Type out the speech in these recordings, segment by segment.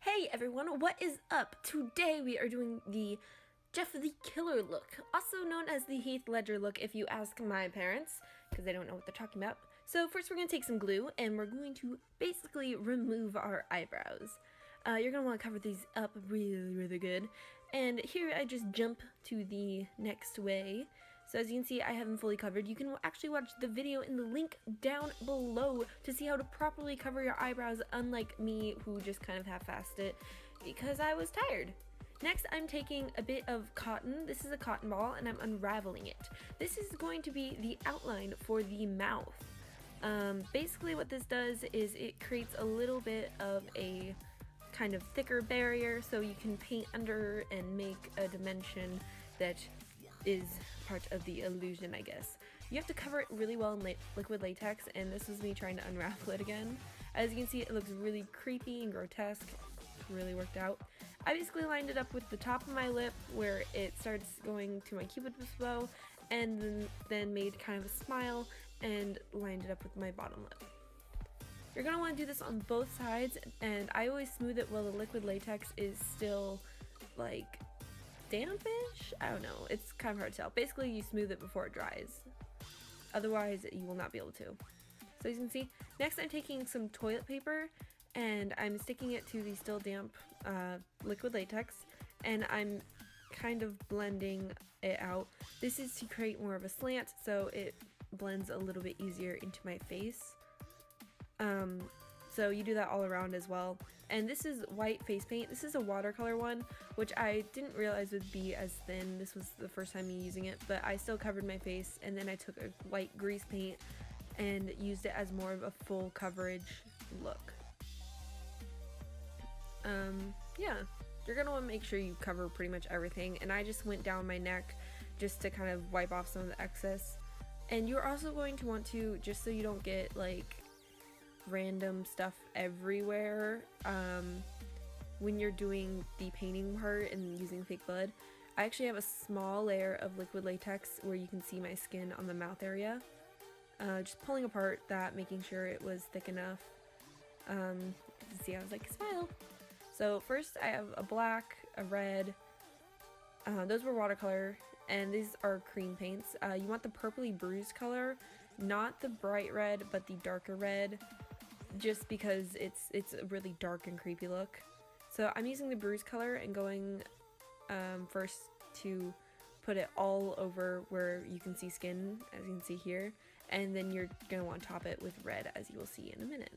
Hey everyone, what is up? Today we are doing the Jeff the Killer look, also known as the Heath Ledger look if you ask my parents, because they don't know what they're talking about. So first we're going to take some glue and we're going to basically remove our eyebrows. You're going to want to cover these up really good. And here I just jump to the next way. So as you can see, I have them fully covered. You can actually watch the video in the link down below to see how to properly cover your eyebrows, unlike me who just kind of half-assed it because I was tired. Next, I'm taking a bit of cotton. This is a cotton ball and I'm unraveling it. This is going to be the outline for the mouth. Basically what this does is it creates a little bit of a kind of thicker barrier so you can paint under and make a dimension that is part of the illusion, I guess. You have to cover it really well in liquid latex, and this is me trying to unravel it again. As you can see, it looks really creepy and grotesque. Really worked out. I basically lined it up with the top of my lip where it starts going to my cupid's bow, and then made kind of a smile and lined it up with my bottom lip. You're going to want to do this on both sides, and I always smooth it while the liquid latex is still like dampish? I don't know, it's kind of hard to tell. Basically you smooth it before it dries, otherwise you will not be able to. So as you can see, next I'm taking some toilet paper and I'm sticking it to the still damp liquid latex, and I'm kind of blending it out. This is to create more of a slant so it blends a little bit easier into my face. So you do that all around as well. And this is white face paint. This is a watercolor one, which I didn't realize would be as thin. This was the first time me using it, but I still covered my face, and then I took a white grease paint and used it as more of a full coverage look. Yeah, you're gonna want to make sure you cover pretty much everything, and I just went down my neck just to kind of wipe off some of the excess. And you're also going to want to, just so you don't get like random stuff everywhere, when you're doing the painting part and using fake blood, I actually have a small layer of liquid latex where you can see my skin on the mouth area, just pulling apart that, making sure it was thick enough. See, I was like, smile. So first I have a black, a red, those were watercolor, and these are cream paints. You want the purpley bruised color, not the bright red but the darker red, just because it's a really dark and creepy look. So I'm using the bruise color and going first to put it all over where you can see skin, as you can see here, and then you're going to want to top it with red, as you will see in a minute.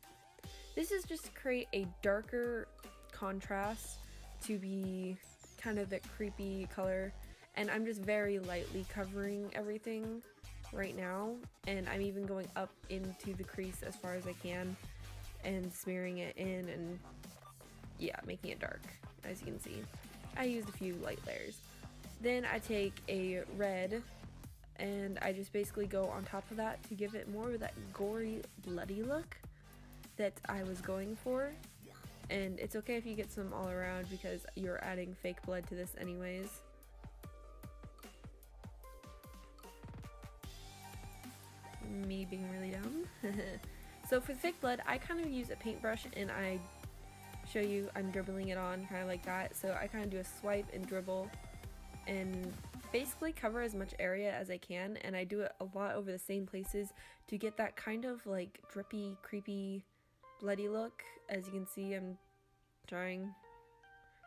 This is just to create a darker contrast to be kind of that creepy color, and I'm just very lightly covering everything right now, and I'm even going up into the crease as far as I can and smearing it in, and yeah, making it dark. As you can see, I used a few light layers. Then I take a red and I just basically go on top of that to give it more of that gory, bloody look that I was going for. And it's okay if you get some all around because you're adding fake blood to this anyways. Me being really dumb. So for the fake blood, I kind of use a paintbrush and I show you I'm dribbling it on kind of like that. So I kind of do a swipe and dribble and basically cover as much area as I can, and I do it a lot over the same places to get that kind of like drippy, creepy, bloody look. As you can see, I'm trying.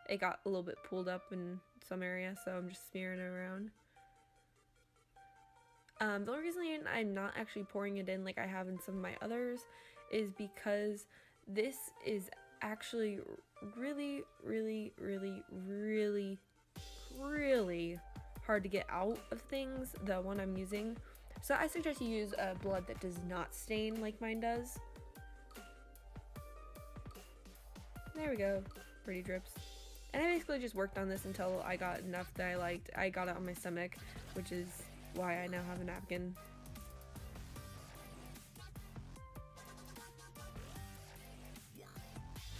It got a little bit pulled up in some area, so I'm just smearing it around. The only reason I'm not actually pouring it in like I have in some of my others is because this is actually really hard to get out of things, the one I'm using. So I suggest you use a blood that does not stain like mine does. There we go, pretty drips. And I basically just worked on this until I got enough that I liked. I got it on my stomach, which is why I now have a napkin.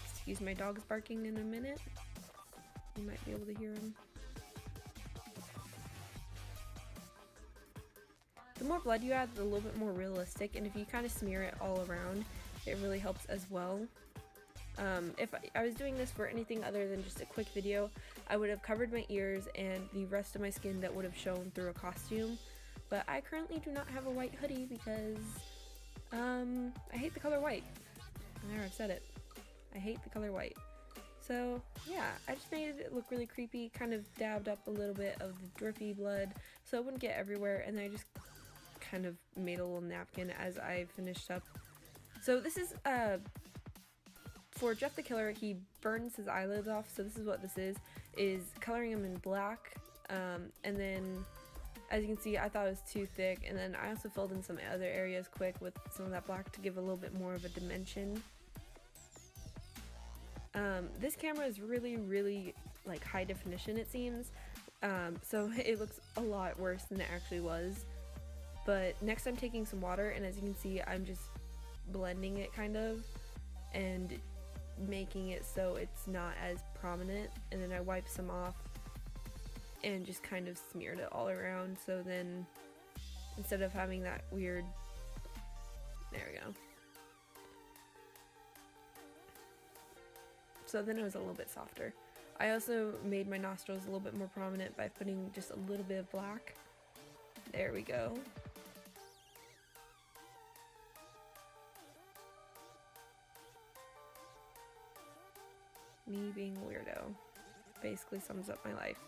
Excuse my dog's barking in a minute. You might be able to hear him. The more blood you add, the little bit more realistic, and if you kind of smear it all around, it really helps as well. If I was doing this for anything other than just a quick video, I would have covered my ears and the rest of my skin that would have shown through a costume. But I currently do not have a white hoodie because I hate the color white. There, I've said it. I hate the color white. So yeah, I just made it look really creepy, kind of dabbed up a little bit of the drippy blood so it wouldn't get everywhere, and then I just kind of made a little napkin as I finished up. So this is for Jeff the Killer. He burns his eyelids off, so this is what this is coloring him in black, and then as you can see, I thought it was too thick, and then I also filled in some other areas quick with some of that black to give a little bit more of a dimension. This camera is really like high definition, it seems, so it looks a lot worse than it actually was. But next I'm taking some water, and as you can see, I'm just blending it kind of and making it so it's not as prominent, and then I wipe some off and just kind of smeared it all around, so then instead of having that weird, there we go. So then it was a little bit softer. I also made my nostrils a little bit more prominent by putting just a little bit of black. There we go. Me being a weirdo basically sums up my life.